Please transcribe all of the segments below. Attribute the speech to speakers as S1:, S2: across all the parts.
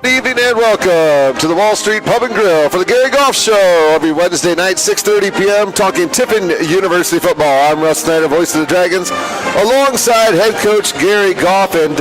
S1: Good evening and welcome to the Wall Street Pub Grille for the Gary Goff Show every Wednesday night, 6:30 p.m., talking Tiffin University football. I'm Russ Snyder, voice of the Dragons, alongside head coach Gary Goff, and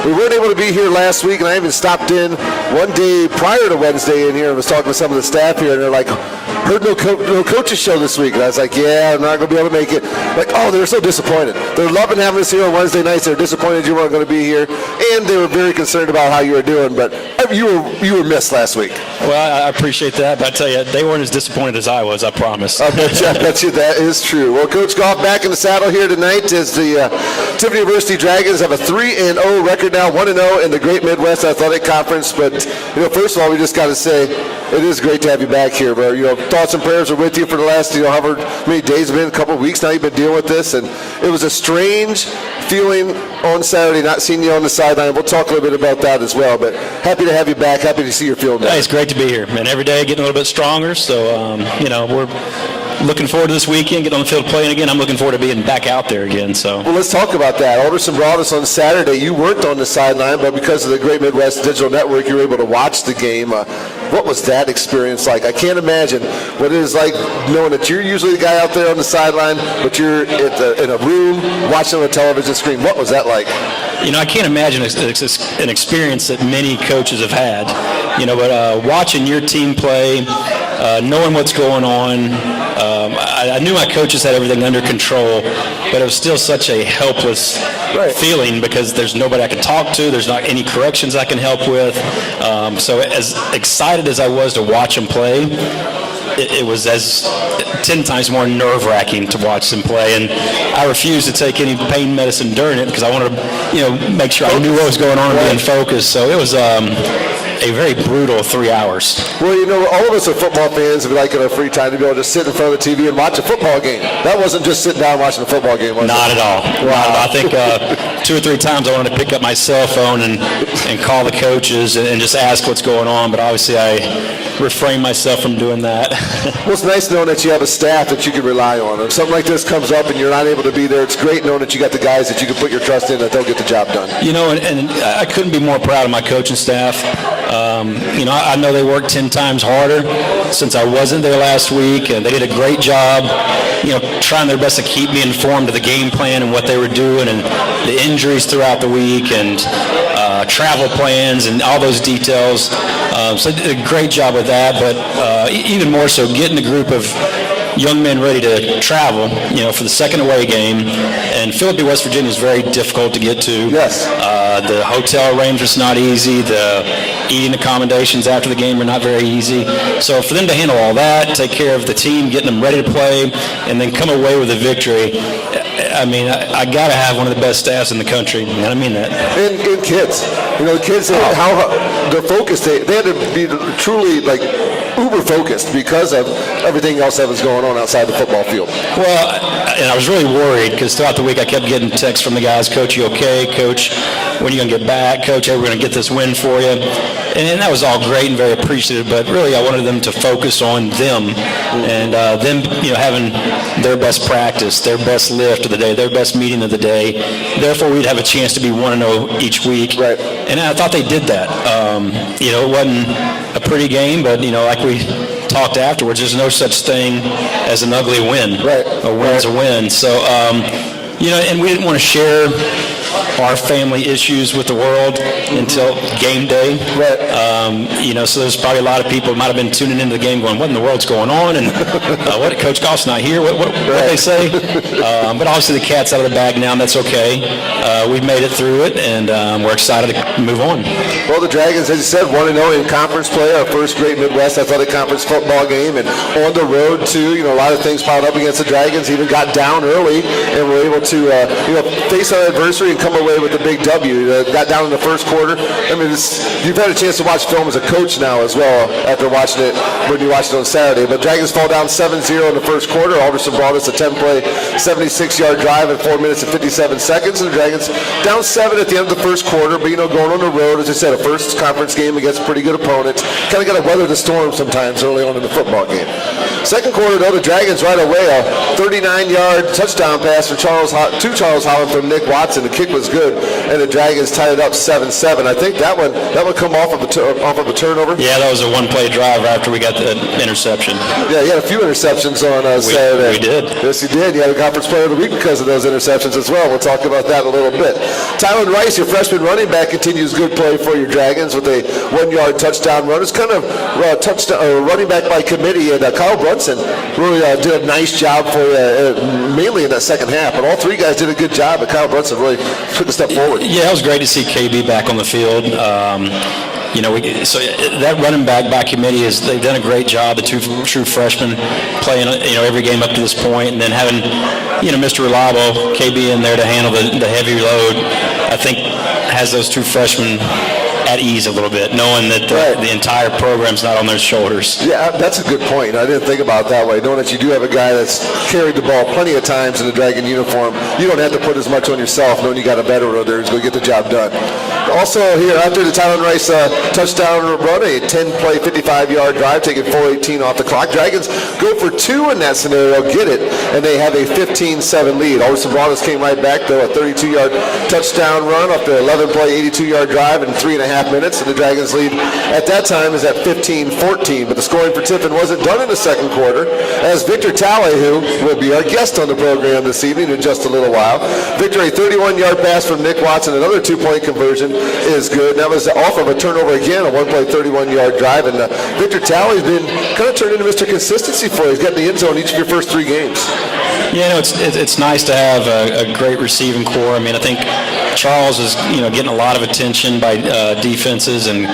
S1: we weren't able to be here last week, and I even stopped in one day prior to Wednesday in here and was talking to some of the staff here, and they're like, heard no coaches show this week. And I was like, yeah, I'm not going to be able to make it. Like, oh, they were so disappointed. They're loving having us here on Wednesday nights. They're disappointed you weren't going to be here, and they were very concerned about how you were doing, but you were missed last week.
S2: Well, I appreciate that, but I tell you, they weren't as disappointed as I was, I promise.
S1: I bet you that is true. Well, Coach Goff back in the saddle here tonight as the Tiffin University Dragons have a 3-0 record now, 1-0 in the Great Midwest Athletic Conference. But, first of all, we just got to say it is great to have you back here. But, thoughts and prayers are with you for the last, however many days it's been, a couple of weeks now you've been dealing with this. And it was a strange feeling on Saturday, not seeing you on the sideline. We'll talk a little bit about that as well. But happy to have you back. Happy to see you're feeling better.
S2: It's great to be here, man. Every day getting a little bit stronger. So, we're looking forward to this weekend, getting on the field playing again. I'm looking forward to being back out there again. So,
S1: well, let's talk about that. Alderson brought us on Saturday. You weren't on the sideline, but because of the Great Midwest Digital Network, you were able to watch the game. What was that experience like? I can't imagine what it is like knowing that you're usually the guy out there on the sideline, but you're in a room watching on a television screen. What was that like?
S2: I can't imagine an experience that many coaches have had. But watching your team play, knowing what's going on, I knew my coaches had everything under control, but it was still such a helpless feeling because there's nobody I can talk to. There's not any corrections I can help with. So as excited as I was to watch them play, it was as 10 times more nerve-wracking to watch them play, and I refused to take any pain medicine during it because I wanted to, make sure I knew what was going on and be in focus. So it was a very brutal 3 hours.
S1: Well, all of us are football fans, and we like in our free time to be able to sit in front of the TV and watch a football game. That wasn't just sitting down watching a football game, was it?
S2: Not at all. Wow. I think 2 or 3 times I wanted to pick up my cell phone and call the coaches and just ask what's going on, but obviously I refrained myself from doing that.
S1: Well, it's nice knowing that you have a staff that you can rely on. If something like this comes up and you're not able to be there, it's great knowing that you got the guys that you can put your trust in that they'll get the job done.
S2: And I couldn't be more proud of my coaching staff. I know they worked 10 times harder since I wasn't there last week, and they did a great job, trying their best to keep me informed of the game plan and what they were doing and the injuries throughout the week and travel plans and all those details. So they did a great job with that, but even more so getting a group of young men ready to travel, for the second away game. And Philippi, West Virginia is very difficult to get to.
S1: Yes.
S2: The hotel arrangement's not easy. The eating accommodations after the game are not very easy. So for them to handle all that, take care of the team, getting them ready to play, and then come away with a victory, I got to have one of the best staffs in the country, and I mean that.
S1: And kids. The kids, how they're focused. They had to be truly, uber focused because of everything else that was going on outside the football field.
S2: Well, and I was really worried because throughout the week I kept getting texts from the guys, Coach, you okay? Coach, when are you going to get back? Coach, hey, we're going to get this win for you. And that was all great and very appreciative, but really I wanted them to focus on them and them, having their best practice, their best lift of the day, their best meeting of the day. Therefore, we'd have a chance to be 1-0 each week.
S1: Right.
S2: And I thought they did that. It wasn't a pretty game, but, like we talked afterwards, there's no such thing as an ugly win.
S1: Right.
S2: A win's a win. So, and we didn't want to share our family issues with the world until game day.
S1: Right.
S2: So there's probably a lot of people who might have been tuning into the game going, what in the world's going on? And what, Coach Goff's not here? What they say? But obviously the cat's out of the bag now, and that's okay. We've made it through it, and we're excited to move on.
S1: Well, the Dragons, as you said, 1-0 in conference play, our first Great Midwest Athletic Conference football game, and on the road, too. A lot of things piled up against the Dragons, even got down early, and were able to, face our adversary and come away with a big W. Got down in the first quarter. You've had a chance to watch film as a coach now as well after watching it when you watched it on Saturday. But Dragons fall down 7-0 in the first quarter. Alderson brought us a 10-play, 76-yard drive in 4 minutes and 57 seconds. And the Dragons down 7 at the end of the first quarter. But, going on the road, as I said, a first conference game against a pretty good opponent. Kind of got to weather the storm sometimes early on in the football game. Second quarter, though, the Dragons right away, a 39-yard touchdown pass to Charles Holland from Nick Watson. The kick was good, and the Dragons tied it up 7-7. I think that one come off of a turnover.
S2: Yeah, that was a one-play drive after we got the interception.
S1: Yeah, you had a few interceptions on Saturday.
S2: We did.
S1: Yes, you did. You had a Conference Player of the Week because of those interceptions as well. We'll talk about that in a little bit. Tylen Rice, your freshman running back, continues good play for your Dragons with a 1-yard touchdown run. It's kind of running back by committee, and Kyle Brunson really did a nice job for you, mainly in that second half. But all three guys did a good job, but Kyle Brunson really took a step forward.
S2: Yeah, it was great to see KB back on the field. So that running back by committee they've done a great job. The two true freshmen playing, every game up to this point, and then having, Mr. Reliable, KB in there to handle the heavy load, I think has those two freshmen at ease a little bit, knowing that the entire program's not on their shoulders.
S1: Yeah, that's a good point. I didn't think about it that way. Knowing that you do have a guy that's carried the ball plenty of times in the Dragon uniform, you don't have to put as much on yourself, knowing you got a veteran there who's going to get the job done. Also here, after the Tylen Rice touchdown run, a 10-play, 55-yard drive, taking 4:18 off the clock. Dragons go for 2 in that scenario, get it, and they have a 15-7 lead. Alderson Broadus came right back, though, a 32-yard touchdown run off the 11-play, 82-yard drive in 3.5 minutes, and the Dragons' lead at that time is at 15-14. But the scoring for Tiffin wasn't done in the second quarter, as Victor Talley, who will be our guest on the program this evening in just a little while. Victor, a 31-yard pass from Nick Watson, another 2-point conversion is good. That was off of a turnover again, a 1-play, 31-yard drive, and Victor Talley's been kind of turned into Mr. Consistency for you. He's got in the end zone each of your first 3 games.
S2: Yeah, it's nice to have a great receiving core. I mean, I think Charles is getting a lot of attention by defenses, and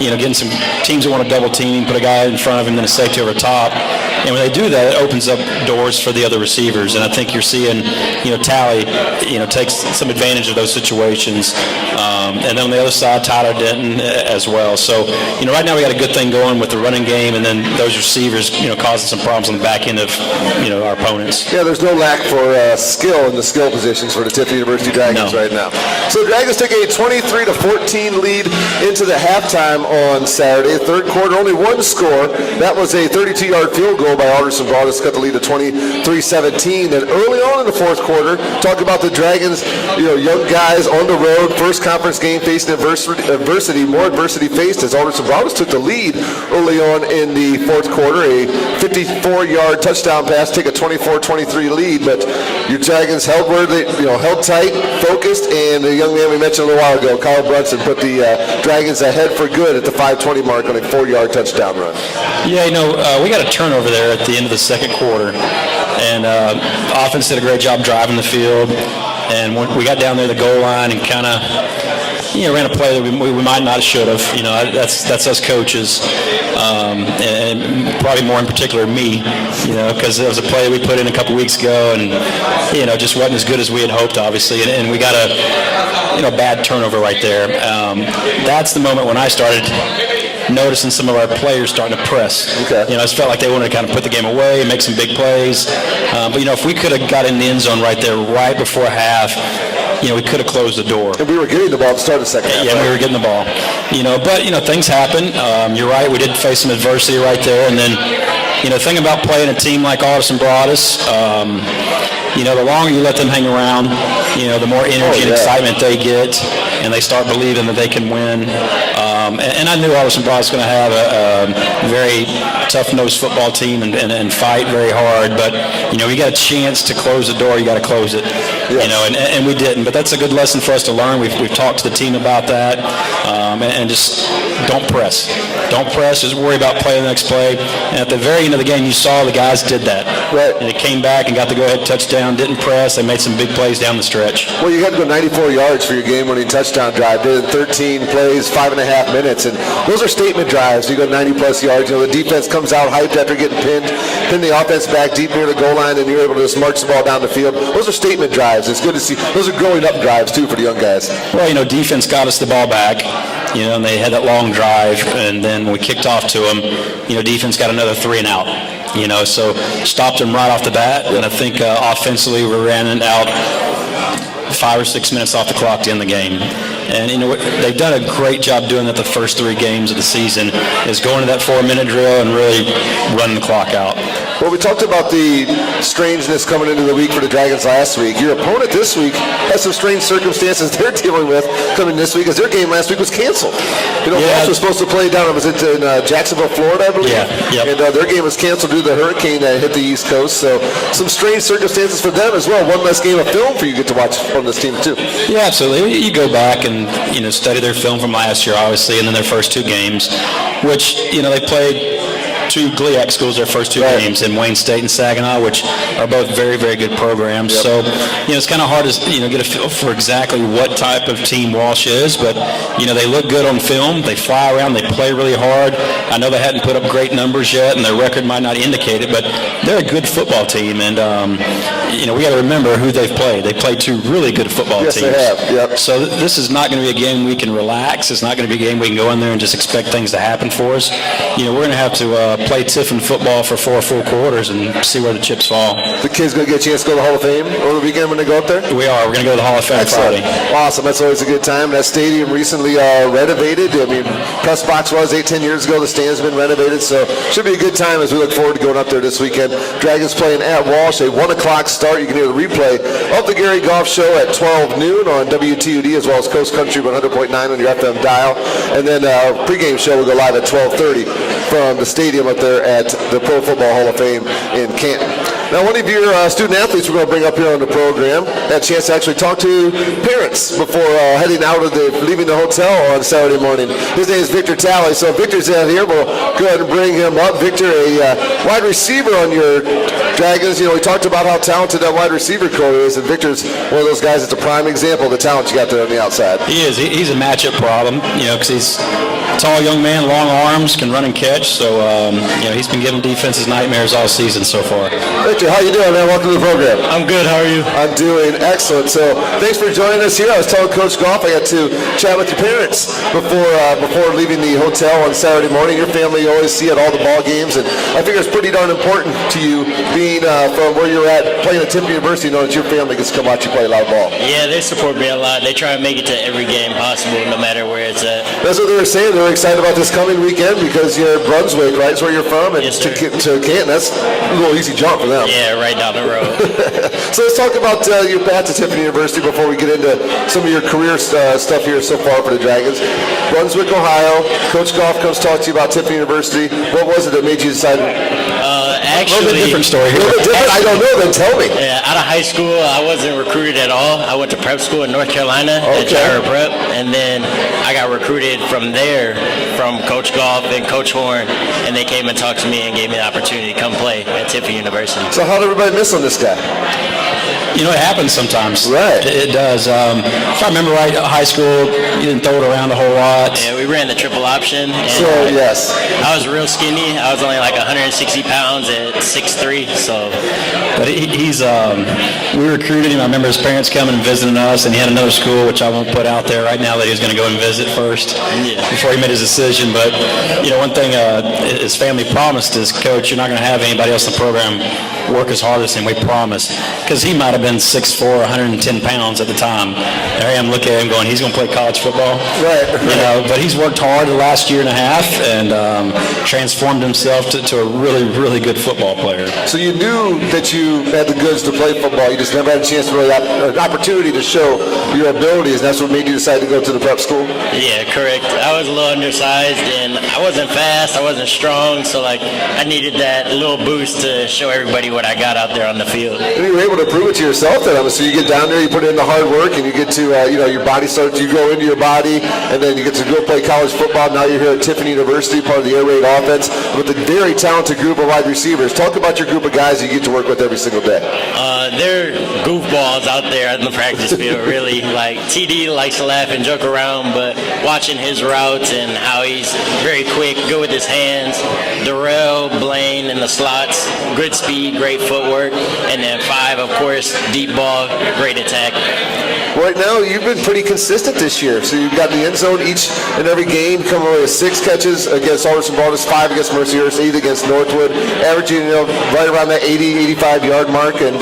S2: getting some teams that want to double team him, put a guy in front of him, then a safety over top. And when they do that, it opens up doors for the other receivers. And I think you're seeing, Talley, takes some advantage of those situations. And then on the other side, Tyler Denton as well. So, right now we got a good thing going with the running game, and then those receivers, causing some problems on the back end of, our opponents.
S1: Yeah, there's no lack for skill in the skill positions for the Tiffin University Dragons right now. So the Dragons took a 23-14 lead into the halftime on Saturday. Third quarter, only one score. That was a 32-yard field goal by Alderson Broadus, got the lead to 23-17. And early on in the fourth quarter, talk about the Dragons, young guys on the road, first conference game facing adversity, more adversity faced, as Alderson Broadus took the lead early on in the fourth quarter. A 54-yard touchdown pass, take a 24-23 lead, but your Dragons held where they, held tight, focused, and the young man we mentioned a little while ago, Kyle Brunson, put the Dragons ahead for good at the 5:20 mark on a 4-yard touchdown run.
S2: Yeah, we got a turnover there at the end of the second quarter, and offense did a great job driving the field, and when we got down there to the goal line and kind of ran a play that we might not have should have. That's us coaches, and probably more in particular me, because it was a play we put in a couple weeks ago, and just wasn't as good as we had hoped, obviously, and we got a bad turnover right there. That's the moment when I started noticing some of our players starting to press.
S1: Okay.
S2: I just felt like they wanted to kind of put the game away and make some big plays. But if we could have got in the end zone right there, right before half, we could have closed the door.
S1: And we were getting the ball to start the second half.
S2: Yeah,
S1: right?
S2: We were getting the ball. But things happen. You're right. We did face some adversity right there, and then the thing about playing a team like Alderson Broadus, the longer you let them hang around, the more energy and excitement they get, and they start believing that they can win. And I knew Alderson Broadus was going to have a very tough-nosed football team and fight very hard. But, you got a chance to close the door, you got to close it. Yes. And we didn't. But that's a good lesson for us to learn. We've talked to the team about that. And just don't press. Don't press. Just worry about playing the next play. And at the very end of the game, you saw the guys did that.
S1: Right.
S2: And they came back and got the go-ahead touchdown, didn't press. They made some big plays down the stretch.
S1: Well, you had to go 94 yards for your game-winning touchdown drive. Did 13 plays, 5.5 minutes. And those are statement drives. You go 90-plus yards. The defense comes out hyped after getting pinned, pin the offense back deep near the goal line, and you're able to just march the ball down the field. Those are statement drives. It's good to see. Those are growing-up drives, too, for the young guys.
S2: Well, defense got us the ball back, and they had that long drive, and then when we kicked off to them, defense got another 3 and out. So stopped them right off the bat, and I think offensively we ran it out 5 or 6 minutes off the clock to end the game. And they've done a great job doing that the first 3 games of the season, is going to that 4-minute drill and really running the clock out.
S1: Well, we talked about the strangeness coming into the week for the Dragons last week. Your opponent this week has some strange circumstances they're dealing with coming this week, as their game last week was canceled. Walsh was supposed to play down in Jacksonville, Florida, I believe.
S2: Yeah.
S1: And their game was canceled due to the hurricane that hit the East Coast. So some strange circumstances for them as well. One less game of film for you to get to watch on this team too.
S2: Yeah, absolutely. You go back and study their film from last year, obviously, and then their first two games, which they played two GLIAC schools their first two games in Wayne State and Saginaw, which are both very, very good programs. Yep. So, it's kind of hard to, get a feel for exactly what type of team Walsh is, but, they look good on film. They fly around. They play really hard. I know they hadn't put up great numbers yet, and their record might not indicate it, but they're a good football team, and, we got to remember who they've played. They played two really good football teams.
S1: Yes, they have. Yep.
S2: So this is not going to be a game we can relax. It's not going to be a game we can go in there and just expect things to happen for us. We're going to have to play Tiffin football for 4 full quarters and see where the chips fall.
S1: The kids going to get a chance to go to the Hall of Fame over the weekend when they go up there?
S2: We are. We're going to go to the Hall of Fame Friday.
S1: Awesome. That's always a good time. That stadium recently renovated. Press box was 8-10 years ago. The stand's been renovated, so should be a good time as we look forward to going up there this weekend. Dragons playing at Walsh, a 1 o'clock start. You can hear the replay of the Gary Goff Show at 12 noon on WTUD as well as Coast Country 100.9 on your FM dial. And then pregame show will go live at 12:30 from the stadium up there at the Pro Football Hall of Fame in Canton. Now, one of your student athletes we're going to bring up here on the program had a chance to actually talk to parents before heading out of leaving the hotel on Saturday morning. His name is Victor Talley. So Victor's out here. We'll go ahead and bring him up. Victor, a wide receiver on your Dragons. We talked about how talented that wide receiver core is, and Victor's one of those guys that's a prime example of the talent you got there on the outside.
S2: He is. He's a matchup problem, because he's a tall young man, long arms, can run and catch. So, he's been giving defenses nightmares all season so far.
S1: Victor, how you doing, man? Welcome to the program.
S3: I'm good. How are you?
S1: I'm doing excellent. So thanks for joining us here. I was telling Coach Goff I got to chat with your parents before leaving the hotel on Saturday morning. Your family you always see at all the ball games, and I figure it's pretty darn important to you being from where you're at, playing at Tiffin University, knowing that your family gets to come watch you play a lot of ball.
S3: Yeah, they support me a lot. They try to make it to every game possible, no matter where it's at.
S1: That's what they were saying. They were excited about this coming weekend because you're at Brunswick, right? That's where you're from, and
S3: yes,
S1: to Canton, that's a little easy jump for them.
S3: Yeah, right down the road.
S1: So let's talk about your path to Tiffin University before we get into some of your career stuff here so far for the Dragons. Brunswick, Ohio. Coach Goff comes talk to you about Tiffin University. What was it that made you decide?
S2: A
S3: Actually,
S2: little bit different story here.
S1: A little bit different? I don't know. Then tell me.
S3: Yeah, out of high school, I wasn't recruited at all. I went to prep school in North Carolina at Gyra Prep, and then I got recruited from there from Coach Goff and Coach Horn, and they came and talked to me and gave me the opportunity to come play at Tiffin University.
S1: So how did everybody miss on this guy?
S2: It happens sometimes.
S1: Right.
S2: It does. If I remember right, high school, you didn't throw it around a whole lot.
S3: Yeah, we ran the triple option. And
S1: So, yes.
S3: I was real skinny. I was only like 160 pounds at 6'3", so.
S2: But we recruited him. I remember his parents coming and visiting us, and he had another school, which I won't put out there right now, that he was going to go and visit first before he made his decision. But, one thing his family promised is, Coach, you're not going to have anybody else in the program work as hard as him, we promise. Because he might have been 6'4", 110 pounds at the time. There I am looking at him going, he's going to play college football.
S1: Right.
S2: But he's worked hard the last year and a half and transformed himself to a really, really good football player.
S1: So you knew that you had the goods to play football. You just never had a chance to really an opportunity to show your abilities, and that's what made you decide to go to the prep school?
S3: Yeah, correct. I was a little undersized, and I wasn't fast, I wasn't strong, so I needed that little boost to show everybody what I got out there on the field.
S1: And you were able to prove it to yourself then. So you get down there, you put in the hard work, and you get to, your body starts, you grow into your body, and then you get to go play college football. Now you're here at Tiffin University, part of the air raid offense, with a very talented group of wide receivers. Talk about your group of guys you get to work with every single day.
S3: They're goofballs out there in the practice field, really. TD likes to laugh and joke around, but watching his routes and how he's very quick, good with his hands. Darrell, Blaine in the slots, good speed, great footwork. And then 5, of course, deep ball, great attack.
S1: Right now, you've been pretty consistent this year. So you've got the end zone each and every game, coming away with 6 catches against Alderson Baldus, 5 against Mercyhurst, 8 against Northwood, averaging right around that 80, 85-yard mark. And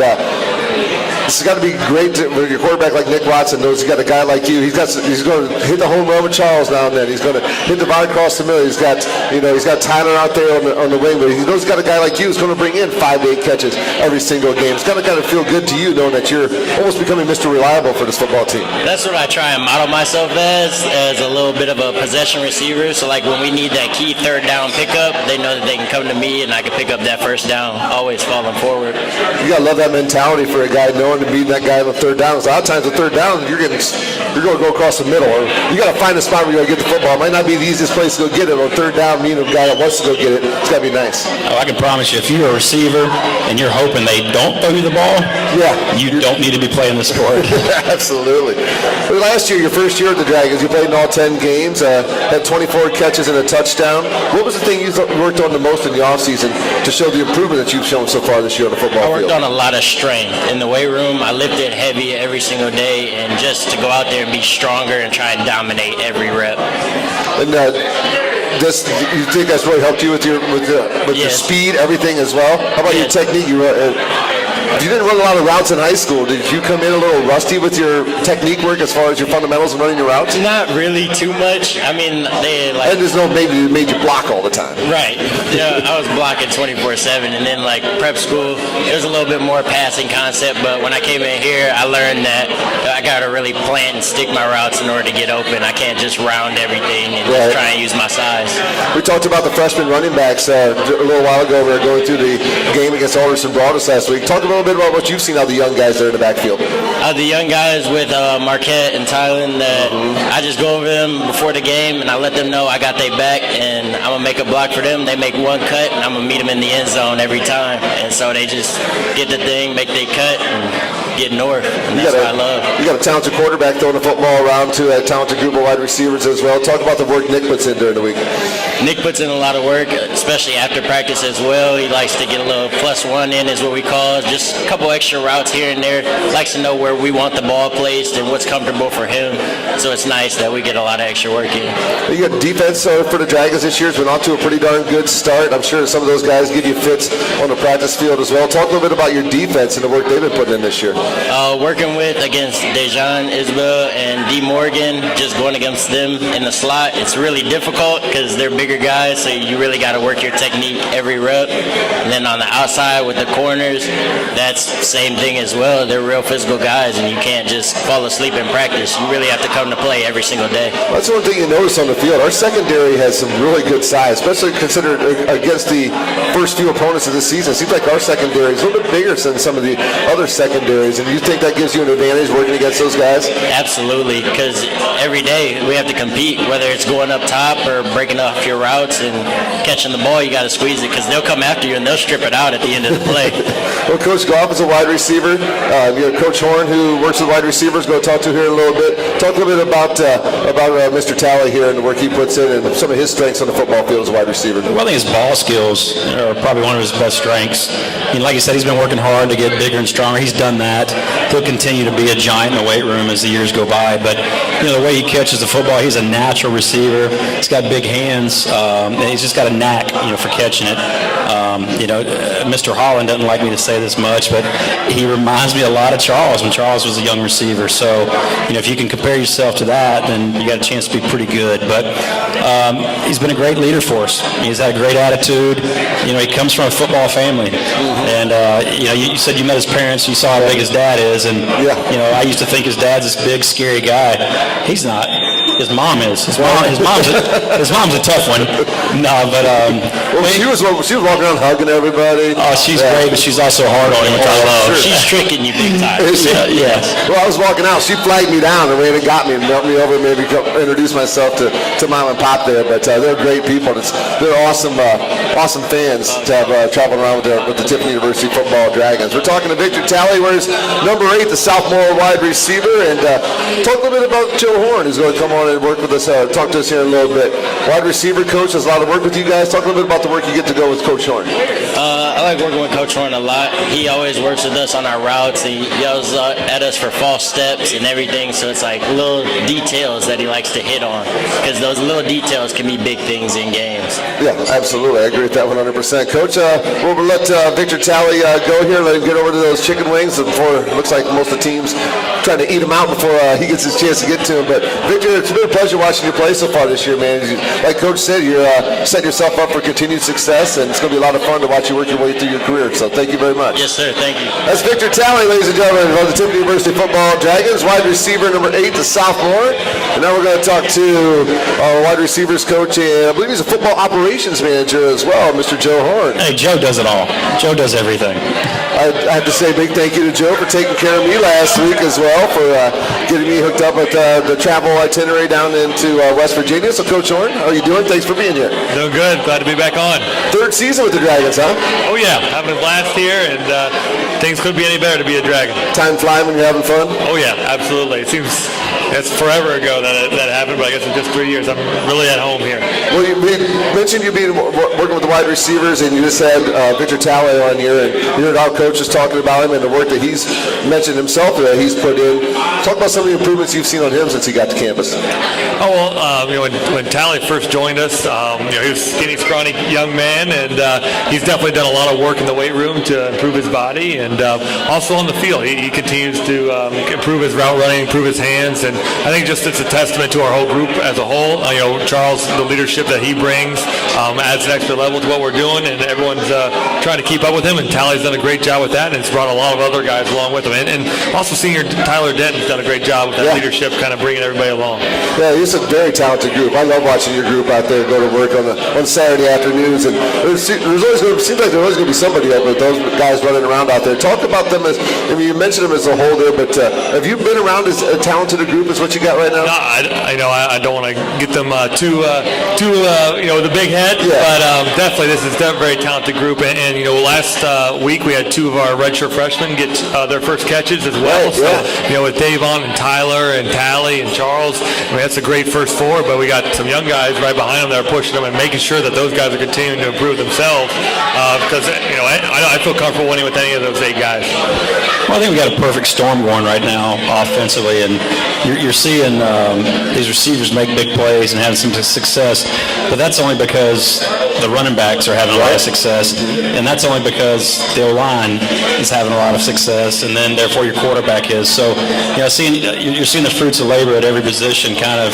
S1: It's got to be great with your quarterback like Nick Watson knows he's got a guy like you. He's going to hit the home run with Charles now and then. He's going to hit the ball across the middle. He's got Tyler out there on the wing, but he knows he's got a guy like you who's going to bring in 5 to 8 catches every single game. It's going to kind of feel good to you knowing that you're almost becoming Mr. Reliable for this football team.
S3: That's what I try and model myself as a little bit of a possession receiver. So like when we need that key third down pickup, they know that they can come to me and I can pick up that first down, always falling forward.
S1: You got to love that mentality for a guy knowing to beat that guy on the third down. A lot of times the third down, you're going to go across the middle. Or you got to find a spot where you're going to get the football. It might not be the easiest place to go get it. On third down, meaning a guy that wants to go get it, it's got to be nice.
S2: Oh, I can promise you, if you're a receiver and you're hoping they don't throw you the ball, you don't need to be playing the sport.
S1: Absolutely. Well, last year, your first year at the Dragons, you played in all 10 games, had 24 catches and a touchdown. What was the thing you worked on the most in the offseason to show the improvement that you've shown so far this year on the football field?
S3: I worked on a lot of strength. In the weight room, I lifted heavy every single day, and just to go out there and be stronger and try and dominate every rep.
S1: And you think that's really helped you with your speed, everything as well? How about your technique? If you didn't run a lot of routes in high school, did you come in a little rusty with your technique work as far as your fundamentals and running your routes?
S3: Not really too much. I mean,
S1: and there's no maybe made you block all the time.
S3: Right. Yeah, I was blocking 24/7, and then like prep school, it was a little bit more passing concept. But when I came in here, I learned that I got to really plan and stick my routes in order to get open. I can't just round everything and just try and use my size.
S1: We talked about the freshman running backs a little while ago. We were going through the game against Alderson Broadus last week. Talk a little bit about what you've seen out of the young guys there in the backfield.
S3: The young guys with Marquette and Tylen, that I just go over them before the game and I let them know I got their back and I'm going to make a block for them. They make one cut and I'm going to meet them in the end zone every time. And so they just get the thing, make their cut, and get north. And that's what I love.
S1: You got a talented quarterback throwing the football around to a talented group of wide receivers as well. Talk about the work Nick puts in during the week.
S3: Nick puts in a lot of work, especially after practice as well. He likes to get a little +1 in, is what we call it. Just a couple extra routes here and there. Likes to know where we want the ball placed and what's comfortable for him. So it's nice that we get a lot of extra work in.
S1: You got defense for the Dragons this year. It's been off to a pretty darn good start. I'm sure some of those guys give you fits on the practice field as well. Talk a little bit about your defense and the work they've been putting in this year.
S3: Working against Dejan, Isabel, and D. Morgan, just going against them in the slot, it's really difficult because they're bigger guys, so you really got to work your technique every rep. And then on the outside with the corners, that's the same thing as well. They're real physical guys, and you can't just fall asleep in practice. You really have to come to play every single day.
S1: That's one thing you notice on the field. Our secondary has some really good size, especially considered against the first few opponents of the season. It seems like our secondary is a little bit bigger than some of the other secondaries, and you think that gives you an advantage working against those guys?
S3: Absolutely, because every day we have to compete, whether it's going up top or breaking off your routes and catching the ball. You got to squeeze it because they'll come after you and they'll strip it out at the end of the play.
S1: Well, Coach Goff is a wide receiver. You have Coach Horn, who works with wide receivers. Going to talk to here in a little bit. Talk a little bit about Mr. Talley here and the work he puts in and some of his strengths on the football field as a wide receiver.
S2: Well, I think his ball skills are probably one of his best strengths. I mean, like you said, he's been working hard to get bigger and stronger. He's done that. He'll continue to be a giant in the weight room as the years go by. But the way he catches the football, he's a natural receiver. He's got big hands. And he's just got a knack, for catching it. Mr. Holland doesn't like me to say this much, but he reminds me a lot of Charles when Charles was a young receiver. So, if you can compare yourself to that, then you got a chance to be pretty good. But he's been a great leader for us. He's had a great attitude. He comes from a football family. And, you said you met his parents. You saw how big his dad is. And, I used to think his dad's this big, scary guy. He's not. His mom is. His mom's a tough one. No, but
S1: she was walking around hugging everybody.
S2: Oh, she's great, but she's also hard on him, which I love.
S3: Sure. She's tricking you big time.
S2: Yeah.
S1: Well, I was walking out. She flagged me down and ran and got me and brought me over and maybe introduce myself to Mom and Pop there. But they're great people. They're awesome fans to have traveling around with the Tiffin University football Dragons. We're talking to Victor Talley, wears number 8, the sophomore wide receiver, and talk a little bit about Joe Horn, who's going to come on on and work with us, talk to us here in a little bit. Wide receiver coach does a lot of work with you guys. Talk a little bit about the work you get to go with Coach Horn.
S3: I like working with Coach Horn a lot. He always works with us on our routes. He yells at us for false steps and everything, so it's like little details that he likes to hit on, because those little details can be big things in games.
S1: Yeah, absolutely. I agree with that 100%. Coach, we'll let Victor Talley go here, let him get over to those chicken wings before it looks like most of the teams trying to eat him out before he gets his chance to get to him. But Victor, it's been a pleasure watching you play so far this year, man. Like Coach said, you're setting yourself up for continued success, and it's going to be a lot of fun to watch you work your way through your career. So thank you very much.
S3: Yes, sir. Thank you.
S1: That's Victor Talley, ladies and gentlemen, of the Tiffany University Football Dragons, wide receiver number 8, the sophomore. And now we're going to talk to our wide receivers coach, and I believe he's a football operations manager as well, Mr. Joe Horn.
S2: Hey, Joe does it all. Joe does everything.
S1: I have to say a big thank you to Joe for taking care of me last week as well, for getting me hooked up with the travel itinerary down into West Virginia. So, Coach Horn, how are you doing? Thanks for being here.
S4: Doing good. Glad to be back on.
S1: Third season with the Dragons, huh?
S4: Oh, yeah. Having a blast here, and things couldn't be any better to be a Dragon.
S1: Time flying when you're having fun?
S4: Oh, yeah. Absolutely. It seems it's forever ago that happened, but I guess in just 3 years. I'm really at home here.
S1: Well, we mentioned you being working with the wide receivers, and you just had Victor Talley on here, and you heard our coaches talking about him and the work that he's mentioned himself that he's put in. Talk about some of the improvements you've seen on him since he got to campus.
S4: Oh, well, when Talley first joined us, he was a skinny, scrawny young man, and he's definitely done a lot of work in the weight room to improve his body, and also on the field. He continues to improve his route running, improve his hands, and I think just it's a testament to our whole group as a whole. Charles, the leadership that he brings adds an extra level to what we're doing, and everyone's trying to keep up with him, and Talley's done a great job with that, and it's brought a lot of other guys along with him. And also senior Tyler Denton's done a great job with that leadership, kind of bringing everybody along.
S1: Yeah, it's a very talented group. I love watching your group out there go to work on Saturday afternoons, and seems like there's always going to be somebody up with those guys running around out there. Talk about them as, you mentioned them as a whole there, but have you been around as talented a group as what you got right now?
S4: No, I don't want to get them too the big head, but definitely this is a very talented group. And last week we had 2 of our redshirt freshmen get their first catches as well.
S1: Right,
S4: so with Davon and Tyler and Talley and Charles, that's a great first 4. But we got some young guys right behind them that are pushing them and making sure that those guys are continuing to improve themselves. Because I feel comfortable winning with any of those 8 guys.
S2: Well, I think we got a perfect storm going right now offensively, and you're seeing these receivers make big plays and having some success, but that's only because the running backs are having a lot of success, and that's only because the O-line is having a lot of success, and then therefore your quarterback is. So, you're seeing the fruits of labor at every position, kind of,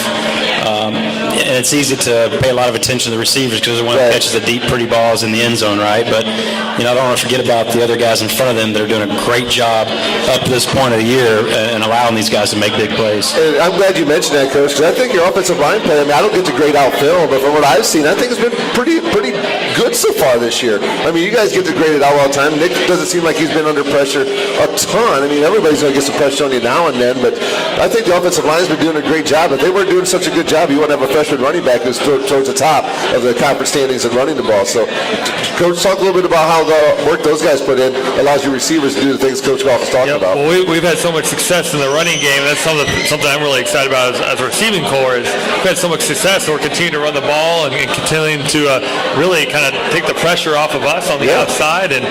S2: and it's easy to pay a lot of attention to the receivers because they're one that catches the deep, pretty balls in the end zone, right? But I don't want to forget about the other guys in front of them that are doing a great job up to this point of the year and allowing these guys to make big plays.
S1: And I'm glad you mentioned that, Coach, because I think your offensive line play, I don't get to grade out film, but from what I've seen, I think it's been pretty good so far this year. You guys get to grade it out all the time. Nick doesn't seem like he's been under pressure a ton. Everybody's going to get some pressure on you now and then, but I think the offensive line's been doing a great job. If they weren't doing such a good job, you wouldn't have a freshman running back who's towards the top of the conference standings and running the ball. So, Coach, talk a little bit about how the work those guys put in allows your receivers to do the things Coach Goff is talking about.
S4: Well, we've had so much success in the running game. That's something I'm really excited about as a receiving core. Is we've had so much success, so we're continuing to run the ball and continuing to really kind of take the pressure off of us on the outside. And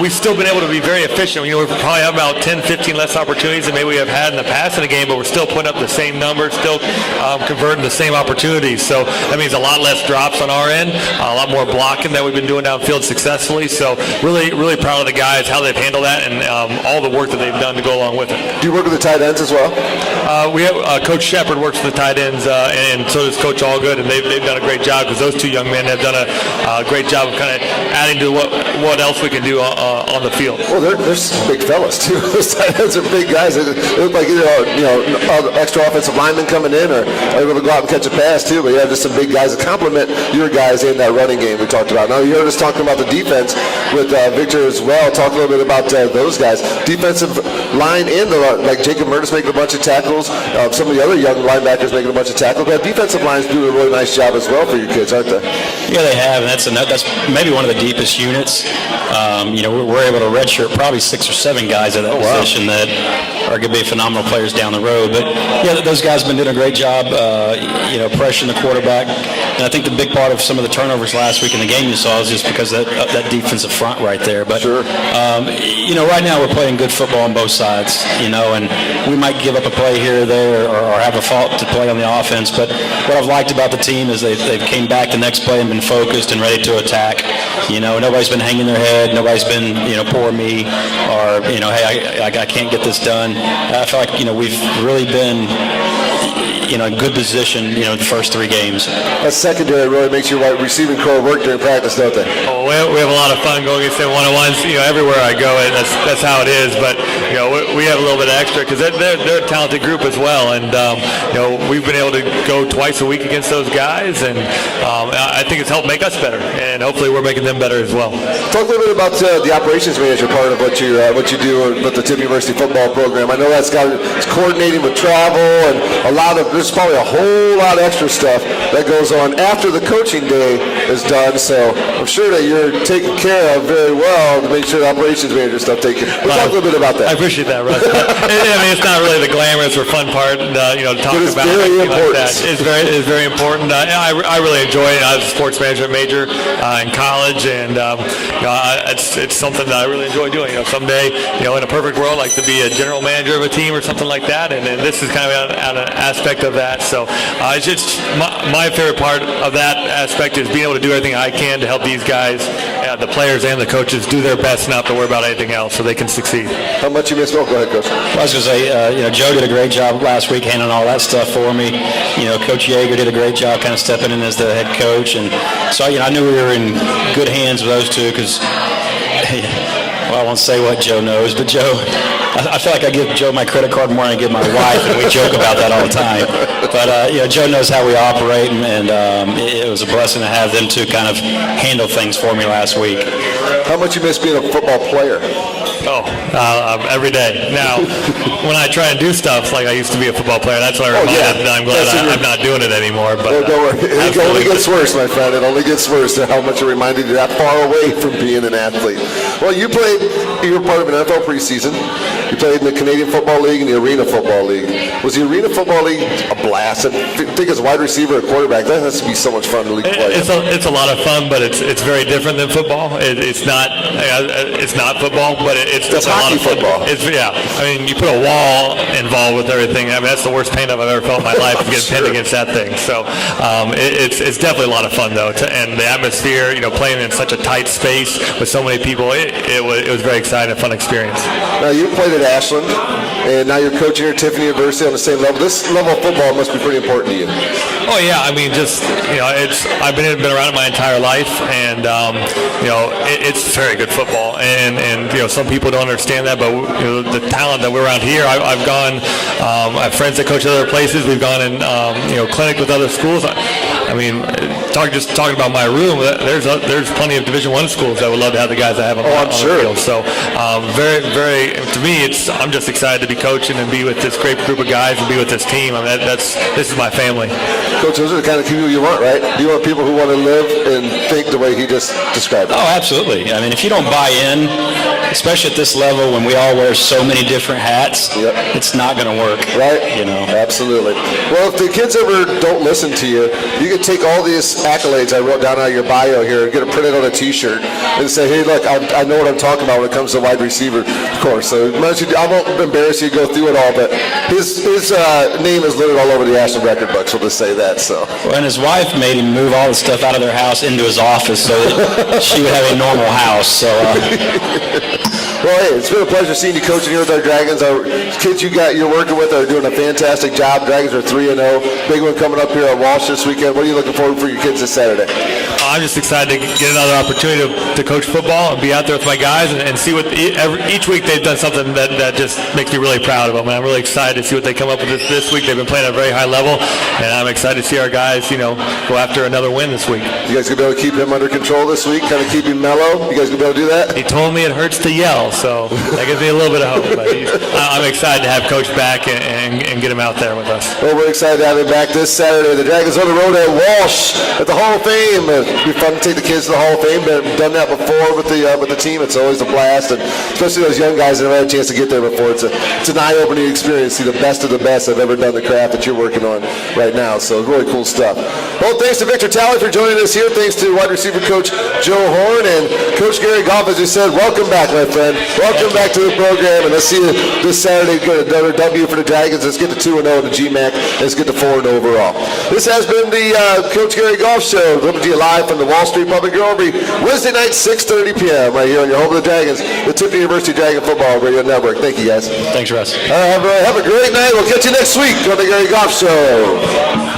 S4: we've still been able to be very efficient. We probably have about 10, 15 less opportunities than maybe we have had in the past in the game, but we're still putting up the same numbers, still converting the same opportunities. So that means a lot less drops on our end, a lot more blocking that we've been doing downfield successfully. So really, really proud of the guys, how they've handled that, and all the work that they've done to go along with it.
S1: Do you work with the tight ends as well?
S4: We have Coach Shepard works with the tight ends, and so does Coach Allgood, and they've done a great job because those 2 young men have done a great job of kind of adding to what else we can do on the field.
S1: Well, they're some big fellas too. Those tight ends are big guys. They look like extra offensive linemen coming in, or able to go out and catch a pass too. But just some big guys that complement your guys in that running game we talked about. Now you heard us talking about the defense with Victor as well. Talk a little bit about those guys. Defensive line in like Jacob Murtis making a bunch of tackles. Some of the other young linebackers making a bunch of tackles. But defensive line's doing a really nice job as well for your kids, aren't they?
S2: Yeah, they have, and that's maybe one of the deepest units. We're able to redshirt probably 6 or 7 guys at that position that are going to be phenomenal players down the road. But yeah, those guys have been doing a great job, pressuring the quarterback. And I think the big part of some of the turnovers last week in the game you saw is just because of that defensive front right there. But
S1: sure.
S2: Right now we're playing good football on both sides. And we might give up a play here or there, or have a fault to play on the offense. But what I've liked about the team is they've came back the next play and been focused and ready to attack. Nobody's been hanging their head. Nobody's been, poor me, or hey, I can't get this done. I feel like we've really been in good position, the first 3 games.
S1: That secondary really makes your wide receiving core work during practice, don't they?
S4: Oh, we have a lot of fun going against them one-on-ones. Everywhere I go, that's how it is. But we have a little bit of extra because they're a talented group as well, and we've been able to go twice a week against those guys, and I think it's helped make us better, and hopefully we're making them better as well.
S1: Talk a little bit about the operations manager part of what you do with the Tiffany University football program. I know it's coordinating with travel and there's probably a whole lot of extra stuff that goes on after the coaching day is done. So I'm sure that you're taken care of very well to make sure the operations manager stuff taken. We'll talk a little bit about that.
S4: I appreciate that, Russ. It's not really the glamorous or fun part, to talk
S1: but it's
S4: about.
S1: Very important.
S4: Like that. It's very important. I really enjoy it. I was a sports management major in college, and it's something that I really enjoy doing. Someday, in a perfect world, I'd like to be a general manager of a team or something like that, and this is kind of an aspect of that. So it's just my favorite part of that aspect is being able to do everything I can to help these guys, the players and the coaches, do their best, not to worry about anything else, so they can succeed.
S1: How much you miss? Oh, go ahead, Coach.
S2: Well, I was going to say, Joe did a great job last week handling all that stuff for me. Coach Yeager did a great job kind of stepping in as the head coach, and so I knew we were in good hands with those two because, well, I won't say what Joe knows, but Joe, I feel like I give Joe my credit card more than I give my wife, and we joke about that all the time. But Joe knows how we operate, and it was a blessing to have them two kind of handle things for me last week.
S1: How much you miss being a football player?
S4: Every day. Now, when I try and do stuff like I used to be a football player, that's why I'm glad I'm not doing it anymore. But
S1: don't worry. It only gets worse, my friend. It only gets worse to how much it reminded you that far away from being an athlete. Well, you were part of an NFL preseason. You played in the Canadian Football League and the Arena Football League. Was the Arena Football League a blast? I think as a wide receiver or quarterback, that has to be so much fun to play.
S4: It's a lot of fun, but it's very different than football. It's not football, but it's definitely a lot of fun.
S1: Football.
S4: I mean, you put a wall involved with everything. I mean, that's the worst pain I've ever felt in my life, to get pinned against that thing. So it's definitely a lot of fun, though. And the atmosphere, playing in such a tight space with so many people, it was very exciting, a fun experience.
S1: Now, you played at Ashland, and now you're coaching at Tiffany University on the same level. This level of football must be pretty important to you.
S4: Oh, yeah. I mean, I've been around it my entire life, and, it's very good football. And some people don't understand that, but the talent that we're around here, I have friends that coach at other places. We've gone and clinic with other schools. I mean, talking about my room, there's plenty of Division I schools that would love to have the guys I have on the field. So very, very, to me, I'm just excited to be coaching and be with this great group of guys and be with this team. I mean, this is my family.
S1: Coach, those are the kind of people you want, right? You want people who want to live and think the way he just described it.
S2: Oh, absolutely. I mean, if you don't buy in, especially at this level when we all wear so many different hats, it's not going to work.
S1: Right? Absolutely. Well, if the kids ever don't listen to you, you can take all these accolades I wrote down out of your bio here and get it printed on a T-shirt and say, hey, look, I know what I'm talking about when it comes to wide receiver, of course. So I won't embarrass you to go through it all, but his name is littered all over the Ashland record books. We'll just say that. So.
S2: Well, and his wife made him move all the stuff out of their house into his office so that she would have a normal house. So.
S1: Well, hey, it's been a pleasure seeing you coaching here with our Dragons. Our kids you're working with are doing a fantastic job. Dragons are 3-0. Big one coming up here at Walsh this weekend. What are you looking forward for your kids this Saturday?
S4: I'm just excited to get another opportunity to coach football and be out there with my guys and see what each week they've done something that just makes me really proud of them. And I'm really excited to see what they come up with this week. They've been playing at a very high level, and I'm excited to see our guys, go after another win this week.
S1: You guys gonna be able to keep him under control this week? Kind of keep him mellow? You guys gonna be able to do that?
S4: He told me it hurts to yell. well. So that gives me a little bit of hope. But I'm excited to have Coach back and get him out there with us.
S1: Well, we're excited to have him back this Saturday. The Dragons on the road at Walsh at the Hall of Fame. It'd be fun to take the kids to the Hall of Fame. But we've done that before with the team. It's always a blast, and especially those young guys that never had a chance to get there before. It's an eye-opening experience. See the best of the best I've ever done the craft that you're working on right now. So really cool stuff. Well, thanks to Victor Talley for joining us here. Thanks to wide receiver coach Joe Horn and Coach Gary Goff, as you said. Welcome back, my friend. Welcome back to the program, and let's see you this Saturday. Get another W for the Dragons. Let's get to 2-0 in the GMAC. Let's get to 4-0 overall. This has been the Coach Gary Goff Show. Coming to you live from the Wall Street Pub Grille every Wednesday night, 6:30 p.m. right here on your home of the Dragons, the Tiffany University Dragon Football Radio Network. Thank you, guys.
S2: Thanks, Russ.
S1: Have a great night. We'll catch you next week on the Gary Goff Show.